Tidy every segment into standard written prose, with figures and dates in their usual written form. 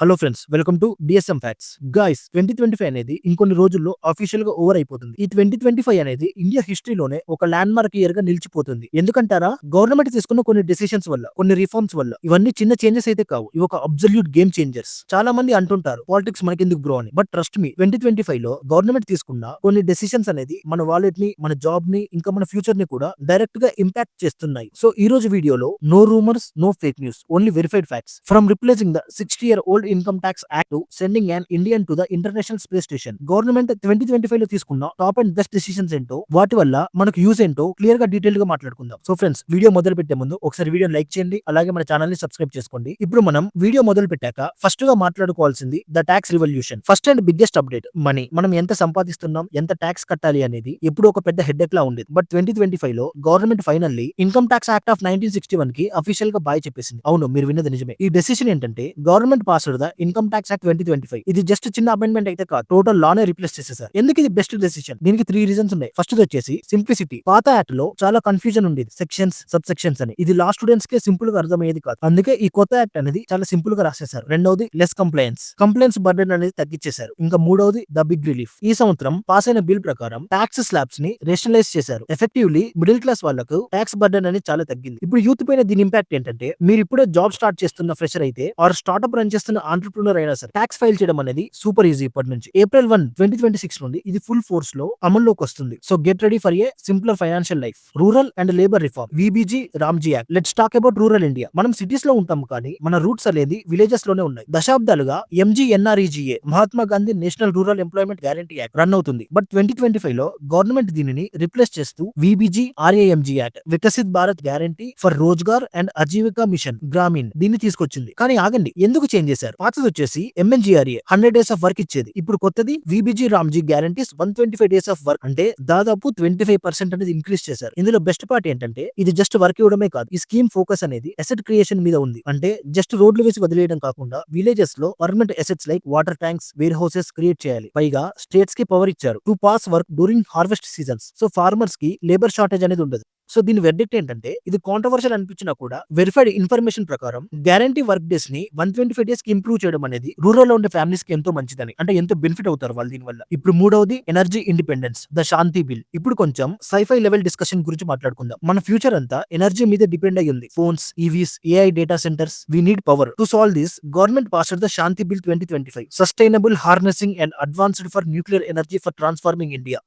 Hello friends, welcome to DSM facts. Guys, 2025 అనేది ఇంకొన్ని రోజుల్లో అఫీషియల్ గా ఓవర్ అయిపోతుంది. ఈ 2025 అనేది ఇండియా హిస్టరీలోనే ఒక ల్యాండ్ మార్క్ ఇయర్ గా నిలిచిపోతుంది. ఎందుకంటారా? గవర్నమెంట్ తీసుకున్న కొన్ని డెసిషన్స్ వల్ల, కొన్ని రిఫార్మ్స్ వల్ల. ఇవన్నీ చిన్న చేంజెస్ అయితే కావు, ఇవి ఒక అబ్సల్యూట్ గేమ్ చేంజర్స్. చాలా మంది అంటుంటారు పాలిటిక్స్ మనకెందుకు బ్రో అని. బట్ ట్రస్ట్ మీ, 2025 లో గవర్నమెంట్ తీసుకున్న కొన్ని డెసిషన్స్ అనేది మన వాలెట్ ని, మన జాబ్ ని, ఇంకా మన ఫ్యూచర్ ని కూడా డైరెక్ట్ గా ఇంపాక్ట్ చేస్తున్నాయి. సో ఈ రోజు వీడియోలో no rumours, no fake news, only verified facts. From replacing the 60-year-old income tax act to sending an Indian to the International Space Station. Government 2025 లో తీసుకున్న టాప్ అండ్ బెస్ట్ డిసిషన్స్ ఏంటో, వాటి వల్ల మనకు యూజ్ ఏంటో క్లియర్ గా detail గా మాట్లాడుకుందాం. సో ఫ్రెండ్స్, వీడియో మొదలు పెట్టే ముందు ఒకసారి వీడియో లైక్ చేయండి, అలాగే మన ఛానల్ ని సబ్స్క్రైబ్ చేసుకోండి. ఇప్పుడు మనం వీడియో మొదలు పెట్టాక ఫస్ట్ గా మాట్లాడుకోవాల్సింది the tax revolution. First and biggest update, money. మనం ఎంత సంపాదిస్తున్నాం, ఎంత ట్యాక్స్ కట్టాలి అనేది ఎప్పుడు ఒక పెద్ద హెడ్ఏక్ లా ఉండేది. బట్ 2025 లో government finally income tax act of 1961 కి అఫీషియల్ గా బాయ్ చెప్పేసింది. అవును, మీరు విన్నది నిజమే. ఈ డెసిషన్ ఏంటంటే, government passed the income tax act 2025. ఇది జస్ట్ చిన్న అమెండ్మెంట్ అయితే కాదు, టోటల్ లానే రిప్లేస్ చేసేసారు. ఎందుకు ఇది బెస్ట్ డెసిషన్? దీనికి 3 రీజన్స్ ఉన్నాయి. ఫస్ట్ వచ్చేసి సింప్లిసిటీ. పాత యాక్ట్ లో చాలా కన్ఫ్యూజన్ ఉండేది, సెక్షన్స్, సబ్ సెక్షన్స్ అని. ఇది లా స్టూడెంట్స్ కే సింపుల్ గా అర్థమయ్యేది కాదు. అందుకే ఈ కొత్త యాక్ట్ అనేది చాలా సింపుల్ గా రాసేశారు. రెండవది లెస్ కంప్లైన్స్ బర్డెన్ అనేది తగ్గించేశారు. ఇంకా మూడవది ద బిగ్ రిలీఫ్. ఈ సంవత్సరం పాస్ అయిన బిల్ ప్రకారం ట్యాక్స్ స్లాబ్స్ ని రేషనలైజ్ చేశారు. ఎఫెక్టివ్లీ మిడిల్ క్లాస్ వాళ్ళకు ట్యాక్స్ బర్డెన్ అనేది చాలా తగ్గింది. ఇప్పుడు యూత్ పైన దీని ఇంపాక్ట్ ఏంటంటే, మీరు ఇప్పుడే జాబ్ స్టార్ట్ చేస్తున్న ఫ్రెషర్ అయితే ఆర్ స్టార్ట్అప్ రన్ చేస్తున్న ఆంటర్ప్రినర్ అయినా సరే, ట్యాక్స్ ఫైల్ చేయడం అనేది సూపర్ ఈజీ. ఇప్పటి నుంచి April 1, 2026 నుండి ఇది ఫుల్ ఫోర్స్ లో అమల్లోకి వస్తుంది. So get ready for a simpler financial life. Rural and labour reform, VBG Ramji act. Let's talk about rural India. మనం సిటీస్ లో ఉంటాం, కానీ మన రూట్స్ అనేది విలేజెస్ లోనే ఉన్నాయి. దశాబ్దాలుగా MGNREGA, Mahatma Gandhi national rural employment guarantee act run అవుతుంది. బట్ 2025 లో గవర్నమెంట్ దీనిని రిప్లేస్ చేస్తూ VBG RAMG act, Viksit Bharat guarantee for Rozgar and Aajeevika mission Gramin, దీన్ని తీసుకొచ్చింది. కానీ ఆగండి, ఎందుకు చేంజ్ చేశారు? పాతది వచ్చేసి ఎంఎన్జీఆర్ఏ, 100 days ఆఫ్ వర్క్ ఇచ్చేది. ఇప్పుడు కొత్తది VBG Ramji guarantees, 125 days of work. అంటే దాదాపు 25% అనేది ఇంక్రీజ్ చేశారు. ఇందులో బెస్ట్ పార్ట్ ఏంటంటే, ఇది జస్ట్ వర్క్ ఇవ్వడమే కాదు, ఈ స్కీమ్ ఫోకస్ అనేది అసెట్ క్రియేషన్ మీద ఉంది. అంటే జస్ట్ రోడ్లు వేసి వదిలేయడం కాకుండా, విలేజెస్ లో permanent assets like water tanks, warehouses create చేయాలి. పైగా స్టేట్స్ కి పవర్ ఇచ్చారు to pause work during harvest seasons. So farmers కి లేబర్ షార్టేజ్ అనేది ఉండదు. సో దీని వెర్డిక్ట్ ఏంటంటే, ఇది కాంట్రవర్షియల్ అనిపించినా కూడా వెరిఫైడ్ ఇన్ఫర్మేషన్ ప్రకారం గ్యారంటీ వర్క్ డేస్ ని 125 days కి ఇంప్రూవ్ చేయడం అనేది రూరల్ లో ఉండే ఫ్యామిలీస్ కి ఎంతో మంచిదని, అంటే ఎంతో బెనిఫిట్ అవుతారు వాళ్ళు దీని వల్ల. ఇప్పుడు మూడవది energy independence, the Shanti bill. ఇప్పుడు కొంచెం సైఫై లెవెల్ డిస్కషన్ గురించి మాట్లాడుకుందాం. మన ఫ్యూచర్ అంతా ఎనర్జీ మీద డిపెండ్ అయ్యి ఉంది. Phones, EVs, AI data centres. We need power. To solve this, government passed the Shanti bill 2025, sustainable harnessing and advanced for nuclear energy for transforming India.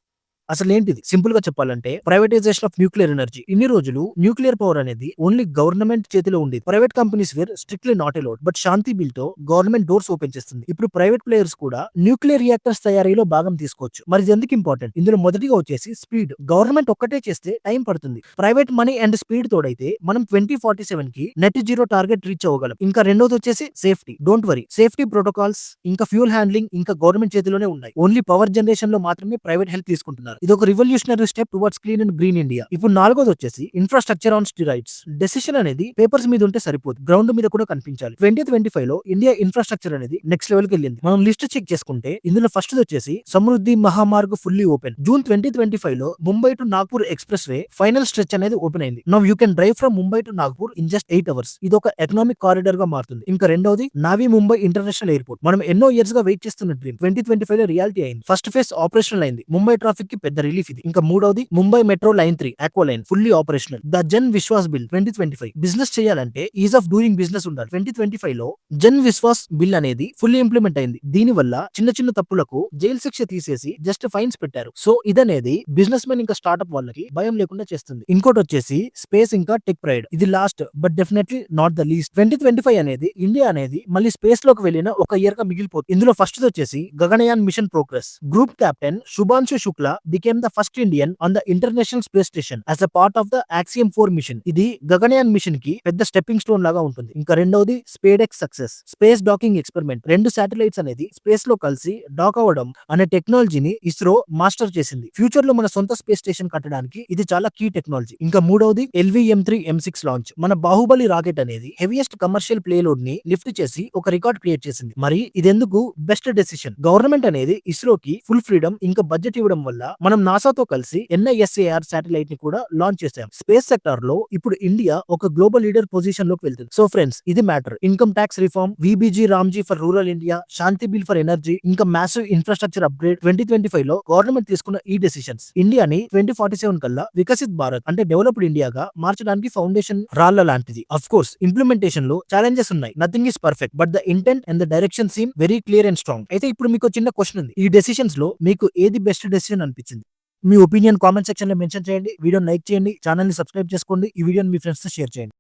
అసలు ఏంటిది? Simple గా చెప్పాలంటే, ప్రైవేటైజేషన్ ఆఫ్ న్యూక్లియర్ ఎనర్జీ. ఇన్ని రోజులు nuclear power అనేది only government చేతిలో ఉండేది. Private companies wear strictly not allowed. But Shanti bill తో గవర్నమెంట్ డోర్స్ ఓపెన్ చేస్తుంది. ఇప్పుడు ప్రైవేట్ ప్లేయర్స్ కూడా న్యూక్లియర్ రియాక్టర్స్ తయారీలో భాగం తీసుకోవచ్చు. మరి ఇది ఎందుకు ఇంపార్టెంట్? ఇందులో మొదటిగా వచ్చేసి స్పీడ్. గవర్నమెంట్ ఒక్కటే చేస్తే టైం పడుతుంది. ప్రైవేట్ మనీ అండ్ స్పీడ్ తోడైతే మనం 2047 కి నెట్ జీరో టార్గెట్ రీచ్ అవ్వగలం. ఇంకా రెండోది వచ్చేసి safety. Don't worry, safety protocols, ఇంకా ఫ్యూల్ హ్యాండ్లింగ్ ఇంకా గవర్నమెంట్ చేతిలోనే ఉన్నాయి. ఓన్లీ పవర్ జనరేషన్ లో మాత్రమే ప్రైవేట్ హెల్ప్ తీసుకుంటున్నారు. ఇది ఒక revolutionary step towards clean and green India. ఇప్పుడు నాలుగోది వచ్చేసి ఇన్ఫ్రాస్ట్రక్చర్ ఆన్ స్టిరాయిడ్స్. డెసిషన్ అనేది పేపర్స్ మీద ఉంటే సరిపోదు, గ్రౌండ్ మీద కూడా కనిపించాలి. 2025 లో ఇండియా ఇన్ఫ్రాస్ట్రక్చర్ అనేది నెక్స్ట్ లెవెల్ కి వెళ్ళింది. మనం లిస్ట్ చెక్ చేసుకుంటే, ఇందులో ఫస్ట్ వచ్చేసి సమృద్ధి మహామార్గ్ ఫుల్లీ ఓపెన్. జూన్ 2025 లో Mumbai to Nagpur express way final stretch అనేది ఓపెన్ అయింది. Now you can drive from Mumbai to Nagpur in just 8 hours. ఇది ఒక ఎకనామిక్ కారిడార్ గా మారుతుంది. ఇంకా రెండోది నావీ ముంబై ఇంటర్నేషనల్ ఎయిర్పోర్ట్. మనం ఎన్నో ఇయర్స్ గా వెయిట్ చేస్తున్న డ్రీమ్ 2025 లో రియాలిటీ అయింది. ఫస్ట్ ఫేజ్ ఆపరేషనల్ అయింది. ముంబై ట్రాఫిక్ కి పెద్ద రిలీఫ్ ఇది. ఇంకా మూడోది Mumbai metro line 3 aqua line fully operational. The Jan Vishwas bill 2025. Business చేయాలంటే ఈజ్ ఆఫ్ డూయింగ్ బిజినెస్ ఉండాలి. 2025 లో జన్ విశ్వాస్ బిల్ అనేది ఫుల్లీ ఇంప్లిమెంట్ అయింది. దీని వల్ల చిన్న చిన్న తప్పులకు జైలు శిక్ష తీసేసి జస్ట్ ఫైన్స్ పెట్టారు. సో ఇదనేది బిజినెస్ మెన్ ఇంకా స్టార్ట్అప్ వాళ్ళకి భయం లేకుండా చేస్తుంది. ఇంకోటి వచ్చేసి స్పేస్ ఇంకా టెక్ ప్రైడ్. ఇది last but definitely not the least. 2025 అనేది ఇండియా అనేది మళ్ళీ స్పేస్ లోకి వెళ్ళిన ఒక ఇయర్ గా మిగిలిపోతుంది. ఇందులో ఫస్ట్ వచ్చేసి Gaganyaan mission progress. Group captain Shubhanshu Shukla became the first Indian on the International Space Station as a part of the Axiom 4 mission. ఇది గగనయాన్ మిషన్ కి పెద్ద స్టెప్పింగ్ స్టోన్ లాగా ఉంటుంది. ఇంకా రెండోది SpaDeX success, space docking experiment. 2 satellites అనేది స్పేస్ లో కలిసి డాక్ అవ్వడం అనే టెక్నాలజీని ఇస్రో మాస్టర్ చేసింది. ఫ్యూచర్ లో మన సొంత స్పేస్ స్టేషన్ కట్టడానికి ఇది చాలా కీ టెక్నాలజీ. ఇంకా మూడవది LVM3 M6 లాంచ్. మన బాహుబలి రాకెట్ అనేది హెవియెస్ట్ కమర్షియల్ ప్లేలోడ్ ని లిఫ్ట్ చేసి ఒక రికార్డ్ క్రియేట్ చేసింది. మరి ఇదెందుకు బెస్ట్ డెసిషన్? గవర్నమెంట్ అనేది ఇస్రోకి ఫుల్ ఫ్రీడమ్ ఇంకా బడ్జెట్ ఇవ్వడం వల్ల మనం నాసాతో కలిసి NISAR శాటిలైట్ ని కూడా లాంచ్ చేసాం. స్పేస్ సెక్టార్ లో ఇప్పుడు ఇండియా ఒక గ్లోబల్ లీడర్ పొజిషన్ లోకి వెళ్తుంది. సో ఫ్రెండ్స్, ఇది matter. Income tax reform, VBG Ramji for rural India, Shanti bill for energy, ఇంకా మ్యాసివ్ ఇన్ఫ్రాస్ట్రక్చర్ అప్గ్రేడ్ 2025 లో గవర్నమెంట్ తీసుకున్న ఈ డెసిషన్స్ ఇండియాని 2047 కల్లా వికసిత్ భారత్ అంటే డెవలప్డ్ ఇండియాగా మార్చడానికి ఫౌండేషన్ రాళ్ల లాంటిది. అఫ్ కోర్స్ ఇంప్లిమెంటేషన్ లో ఛాలెంజెస్ ఉన్నాయి. Nothing is perfect, but the intent and the direction seem very clear and strong. అయితే ఇప్పుడు మీకు చిన్న క్వశ్చన్ ఉంది. ఈ డెసిషన్స్ లో మీకు ఏది బెస్ట్ డెసిషన్ అనిపించింది? మీ ఒపీనియన్ కామెంట్ సెక్షన్ లో మెన్షన్ చేయండి. వీడియోని లైక్ చేయండి, ఛానల్ ని సబ్స్క్రైబ్ చేసుకోండి, ఈ వీడియోని మీ ఫ్రెండ్స్ తో షేర్ చేయండి.